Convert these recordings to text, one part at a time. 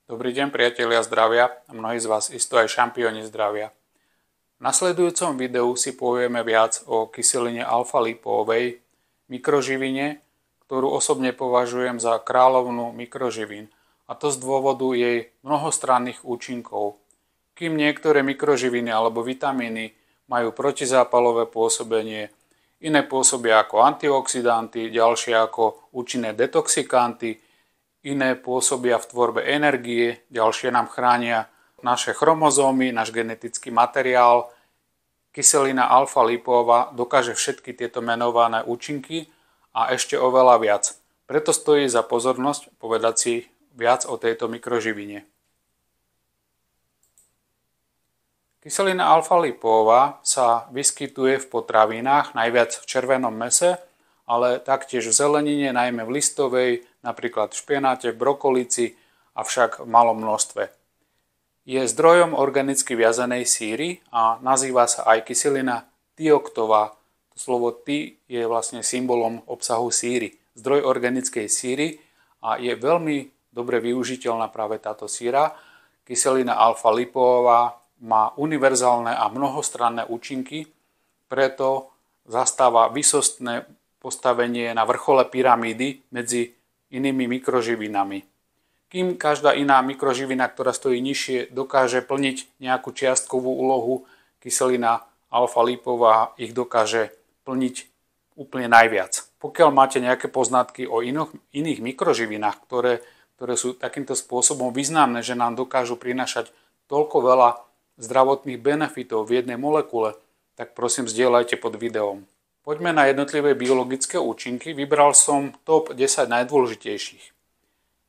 Dobrý deň priatelia zdravia a mnohí z vás isto aj šampióni zdravia. V nasledujúcom videu si povieme viac o kyseline alfa-lipóovej, mikroživine, ktorú osobne považujem za kráľovnú mikroživín, a to z dôvodu jej mnohostranných účinkov. Kým niektoré mikroživiny alebo vitamíny majú protizápalové pôsobenie, iné pôsobia ako antioxidanty, ďalšie ako účinné detoxikanty, iné pôsobia v tvorbe energie, ďalšie nám chránia naše chromozómy, náš genetický materiál. Kyselina alfa-lipóova dokáže všetky tieto menované účinky a ešte oveľa viac. Preto stojí za pozornosť povedať si viac o tejto mikroživine. Kyselina alfa-lipóova sa vyskytuje v potravinách, najviac v červenom mäse, ale taktiež v zelenine, najmä v listovej, napríklad v špenáte, v brokolici, avšak v malom množstve. Je zdrojom organicky viazanej síry a nazýva sa aj kyselina tioktová. To slovo ty je vlastne symbolom obsahu síry. Zdroj organickej síry a je veľmi dobre využiteľná práve táto síra. Kyselina alfa-lipóová má univerzálne a mnohostranné účinky, preto zastáva výsostné postavenie na vrchole pyramídy medzi inými mikroživinami. Kým každá iná mikroživina, ktorá stojí nižšie, dokáže plniť nejakú čiastkovú úlohu, kyselina alfa-lipóová ich dokáže plniť úplne najviac. Pokiaľ máte nejaké poznatky o iných mikroživinách, ktoré sú takýmto spôsobom významné, že nám dokážu prinášať toľko veľa zdravotných benefitov v jednej molekule, tak prosím zdieľajte pod videom. Poďme na jednotlivé biologické účinky. Vybral som top 10 najdôležitejších.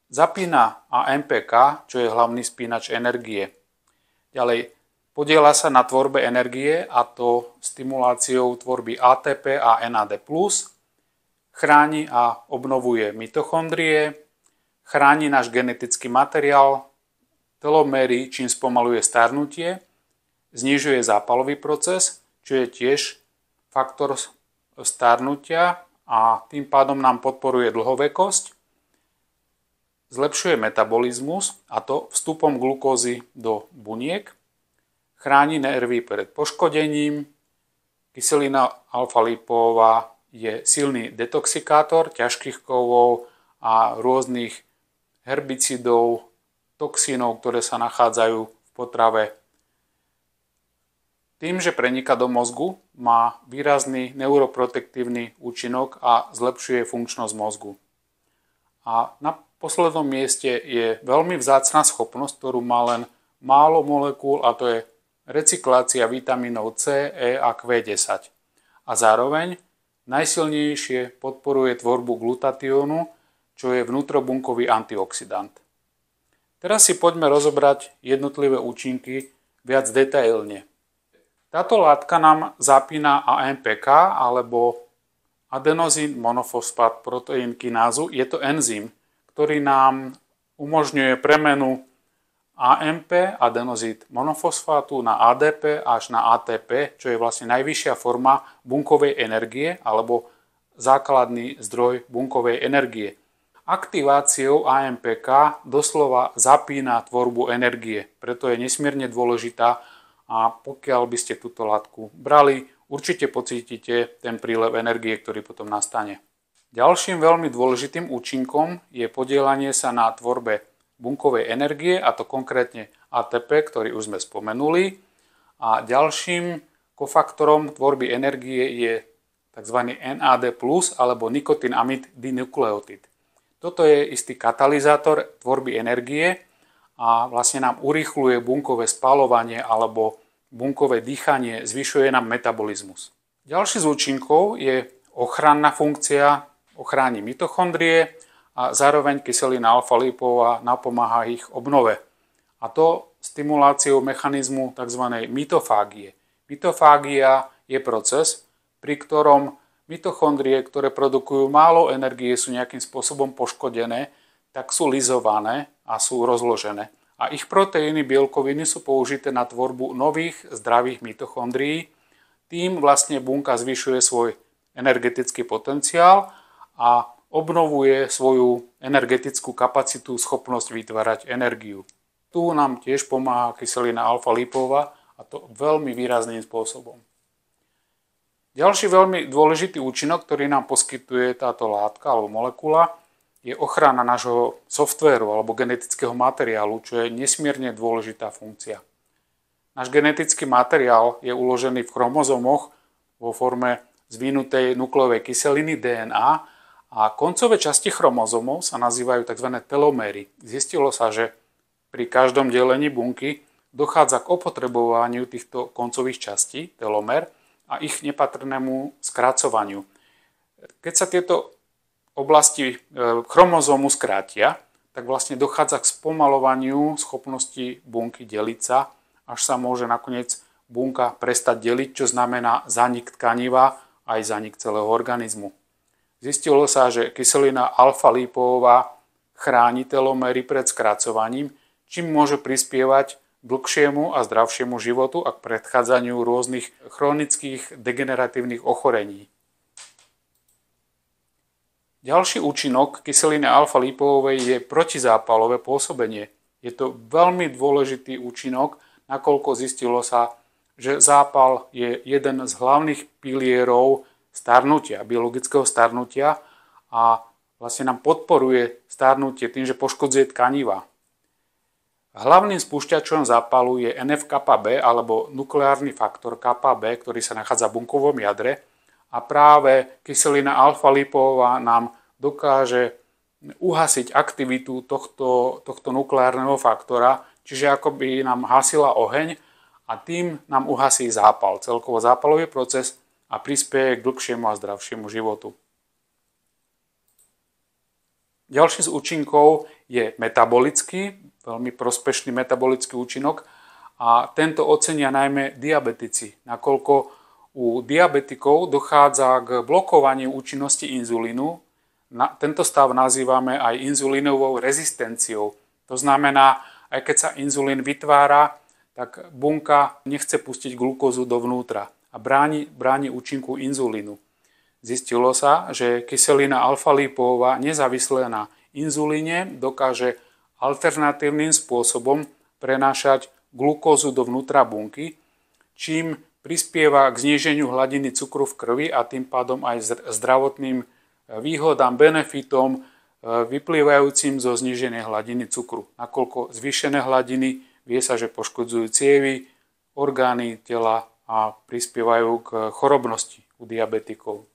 Zapína AMPK, čo je hlavný spínač energie. Ďalej, podieľa sa na tvorbe energie, a to stimuláciou tvorby ATP a NAD+, chráni a obnovuje mitochondrie, chráni náš genetický materiál, teloméry, čím spomaluje starnutie, znižuje zápalový proces, čo je tiež faktor starnutia a tým pádom nám podporuje dlhovekosť, zlepšuje metabolizmus, a to vstupom glukózy do buniek, chráni nervy pred poškodením. Kyselina alfa-lipóová je silný detoxikátor ťažkých kovov a rôznych herbicidov, toxínov, ktoré sa nachádzajú v potrave. Tým, že preniká do mozgu, má výrazný neuroprotektívny účinok a zlepšuje funkčnosť mozgu. A na poslednom mieste je veľmi vzácna schopnosť, ktorú má len málo molekúl, a to je recyklácia vitamínov C, E a Q10. A zároveň najsilnejšie podporuje tvorbu glutatiónu, čo je vnútrobunkový antioxidant. Teraz si poďme rozobrať jednotlivé účinky viac detailne. Táto látka nám zapína AMPK alebo adenozín monofosfát proteín kinázu. Je to enzym, ktorý nám umožňuje premenu AMP, adenozín monofosfátu, na ADP až na ATP, čo je vlastne najvyššia forma bunkovej energie alebo základný zdroj bunkovej energie. Aktiváciou AMPK doslova zapína tvorbu energie, preto je nesmierne dôležitá. A pokiaľ by ste túto látku brali, určite pocítite ten prílev energie, ktorý potom nastane. Ďalším veľmi dôležitým účinkom je podieľanie sa na tvorbe bunkovej energie, a to konkrétne ATP, ktorý už sme spomenuli. A ďalším kofaktorom tvorby energie je tzv. NAD+, alebo nikotinamid dinukleotid. Toto je istý katalizátor tvorby energie a vlastne nám urýchľuje bunkové spaľovanie alebo bunkové dýchanie, zvyšuje nám metabolizmus. Ďalší z účinkov je ochranná funkcia, ochráni mitochondrie a zároveň kyselina alfa-lipóová napomáha ich obnove. A to stimuláciou mechanizmu tzv. Mitofágie. Mitofágia je proces, pri ktorom mitochondrie, ktoré produkujú málo energie, sú nejakým spôsobom poškodené, tak sú lizované a sú rozložené. A ich proteíny, bielkoviny sú použité na tvorbu nových zdravých mitochondrií. Tým vlastne bunka zvyšuje svoj energetický potenciál a obnovuje svoju energetickú kapacitu, schopnosť vytvárať energiu. Tu nám tiež pomáha kyselina alfa-lípová a to veľmi výrazným spôsobom. Ďalší veľmi dôležitý účinok, ktorý nám poskytuje táto látka alebo molekula, je ochrana nášho softvéru alebo genetického materiálu, čo je nesmierne dôležitá funkcia. Náš genetický materiál je uložený v chromozomoch vo forme zvinutej nukleovej kyseliny DNA a koncové časti chromozomov sa nazývajú tzv. Teloméry. Zistilo sa, že pri každom delení bunky dochádza k opotrebovaniu týchto koncových častí, telomér, a ich nepatrnému skracovaniu. Keď sa tieto oblasti chromozómu skrátia, tak vlastne dochádza k spomalovaniu schopnosti bunky deliť sa, až sa môže nakoniec bunka prestať deliť, čo znamená zanik tkaniva aj zanik celého organizmu. Zistilo sa, že kyselina alfa-lípová chráni teloméry pred skracovaním, čím môže prispievať dlhšiemu a zdravšiemu životu a k predchádzaniu rôznych chronických degeneratívnych ochorení. Ďalší účinok kyseliny alfa-lípovej je protizápalové pôsobenie. Je to veľmi dôležitý účinok, nakoľko zistilo sa, že zápal je jeden z hlavných pilierov starnutia, biologického starnutia a vlastne nám podporuje starnutie tým, že poškodzuje tkaniva. Hlavným spúšťačom zápalu je NF-kappa-B alebo nukleárny faktor kappa-B, ktorý sa nachádza v bunkovom jadre a práve kyselina alfa-lípová nám dokáže uhasiť aktivitu tohto nukleárneho faktora, čiže ako by nám hasila oheň a tým nám uhasí zápal, celkovo zápalový proces a prispieje k dlhšiemu a zdravšiemu životu. Ďalší z účinkov je metabolický, veľmi prospešný metabolický účinok a tento ocenia najmä diabetici, nakoľko u diabetikov dochádza k blokovaniu účinnosti inzulínu. Tento stav nazývame aj inzulínovou rezistenciou. To znamená, aj keď sa inzulín vytvára, tak bunka nechce pustiť glukózu dovnútra a bráni účinku inzulínu. Zistilo sa, že kyselina alfa-lípová nezávisle na inzulíne dokáže alternatívnym spôsobom prenášať glukózu dovnútra bunky, čím prispieva k zníženiu hladiny cukru v krvi a tým pádom aj zdravotným výhodám, benefitom vyplývajúcim zo zníženia hladiny cukru. Nakoľko zvýšené hladiny vie sa, že poškodzujú cievy, orgány tela a prispievajú k chorobnosti u diabetikov.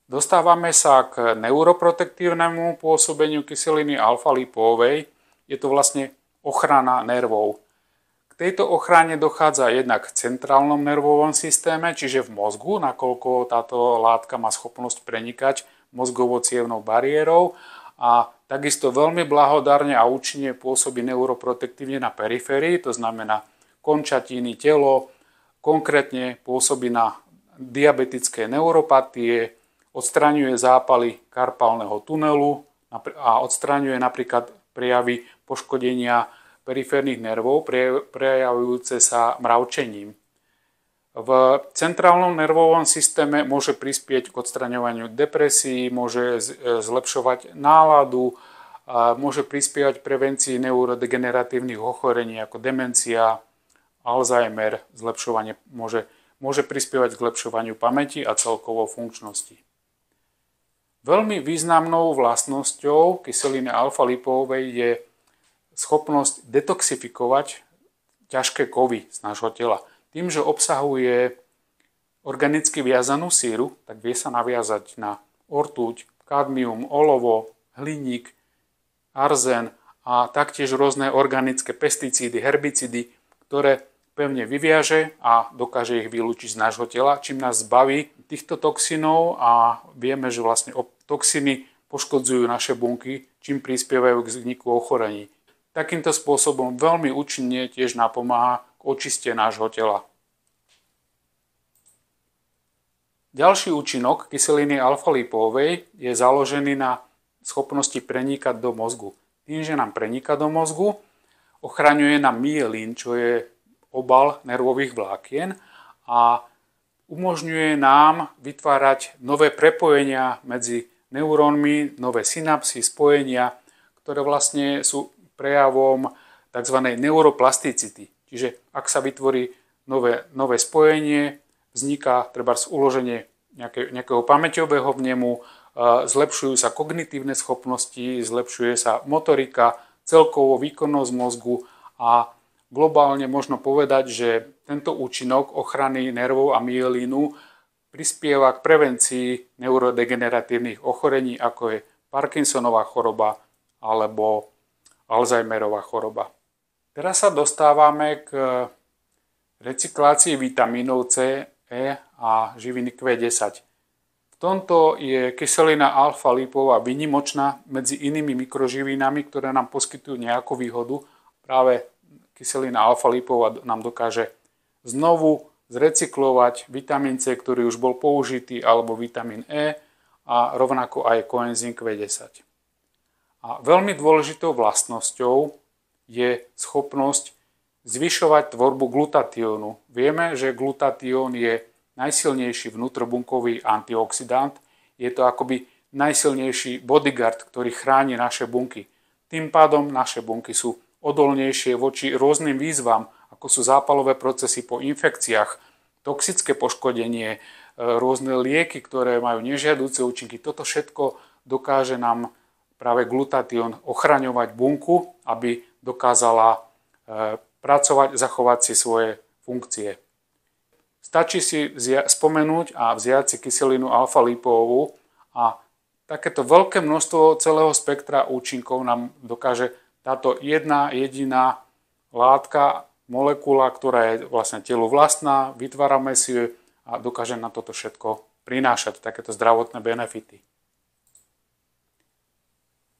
Dostávame sa k neuroprotektívnemu pôsobeniu kyseliny alfa-lípovej. Je to vlastne ochrana nervov. K tejto ochrane dochádza jednak v centrálnom nervovom systéme, čiže v mozgu, nakoľko táto látka má schopnosť prenikať mozgovo-cievnou bariérou a takisto veľmi blahodárne a účinne pôsobí neuroprotektívne na periférii, to znamená končatiny, telo, konkrétne pôsobí na diabetické neuropatie, odstraňuje zápaly karpálneho tunelu a odstraňuje napríklad prejavy poškodenia periférnych nervov, prejavujúce sa mravčením. V centrálnom nervovom systéme môže prispieť k odstraňovaniu depresií, môže zlepšovať náladu, môže prispievať k prevencii neurodegeneratívnych ochorení ako demencia, Alzheimer, môže prispievať k zlepšovaniu pamäti a celkovo funkčnosti. Veľmi významnou vlastnosťou kyseliny alfa-lípovej je schopnosť detoxifikovať ťažké kovy z nášho tela. Tým, že obsahuje organicky viazanú síru, tak vie sa naviazať na ortuť, kadmium, olovo, hliník, arzen a taktiež rôzne organické pesticídy, herbicídy, ktoré pevne vyviaže a dokáže ich vylúčiť z nášho tela, čím nás zbaví týchto toxínov a vieme, že vlastne toxíny poškodzujú naše bunky, čím prispievajú k vzniku ochorení. Takýmto spôsobom veľmi účinne tiež napomáha k očiste nášho tela. Ďalší účinok kyseliny alfa-lípovej je založený na schopnosti prenikať do mozgu. Tým, že nám preniká do mozgu, ochraňuje nám myelín, čo je obal nervových vlákien a umožňuje nám vytvárať nové prepojenia medzi neurónmi, nové synapsy, spojenia, ktoré vlastne sú prejavom tzv. Neuroplasticity. Čiže ak sa vytvorí nové spojenie, vzniká trebárs uloženie nejakého pamäťového vnemu, zlepšujú sa kognitívne schopnosti, zlepšuje sa motorika, celkovo výkonnosť mozgu a globálne možno povedať, že tento účinok ochrany nervov a myelínu prispieva k prevencii neurodegeneratívnych ochorení, ako je Parkinsonová choroba alebo Alzheimerová choroba. Teraz sa dostávame k recyklácii vitamínov C, E a živiny Q10. V tomto je kyselina alfa-lipová výnimočná medzi inými mikroživinami, ktoré nám poskytujú nejakú výhodu. Práve kyselina alfa-lipová nám dokáže znovu zrecyklovať vitamín C, ktorý už bol použitý, alebo vitamín E a rovnako aj koenzym Q10. A veľmi dôležitou vlastnosťou je schopnosť zvyšovať tvorbu glutatiónu. Vieme, že glutatión je najsilnejší vnútrobunkový antioxidant. Je to akoby najsilnejší bodyguard, ktorý chráni naše bunky. Tým pádom naše bunky sú odolnejšie voči rôznym výzvam, ako sú zápalové procesy po infekciách, toxické poškodenie, rôzne lieky, ktoré majú nežiaduce účinky. Toto všetko dokáže nám práve glutatión ochraňovať bunku, aby dokázala pracovať, zachovať si svoje funkcie. Stačí si spomenúť a vziať si kyselinu alfa-lipovú a takéto veľké množstvo celého spektra účinkov nám dokáže táto jedna jediná látka, molekula, ktorá je vlastne telu vlastná, vytvárame si ju a dokáže nám toto všetko prinášať, takéto zdravotné benefity.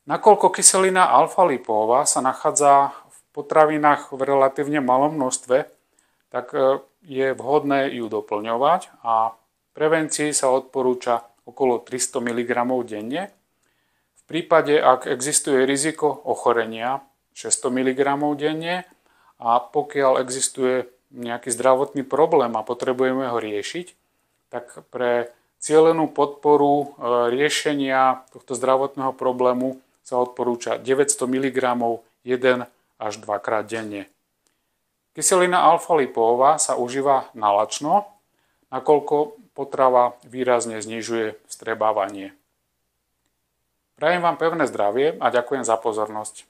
Nakoľko kyselina alfa-lipová sa nachádza v potravinách v relatívne malom množstve, tak je vhodné ju doplňovať a prevencii sa odporúča okolo 300 mg denne. V prípade, ak existuje riziko ochorenia, 600 mg denne a pokiaľ existuje nejaký zdravotný problém a potrebujeme ho riešiť, tak pre cielenú podporu riešenia tohto zdravotného problému sa odporúča 900 mg 1 až 2 krát denne. Kyselina alfa-lipová sa užíva nalačno, nakoľko potrava výrazne znižuje vstrebávanie. Prajem vám pevné zdravie a ďakujem za pozornosť.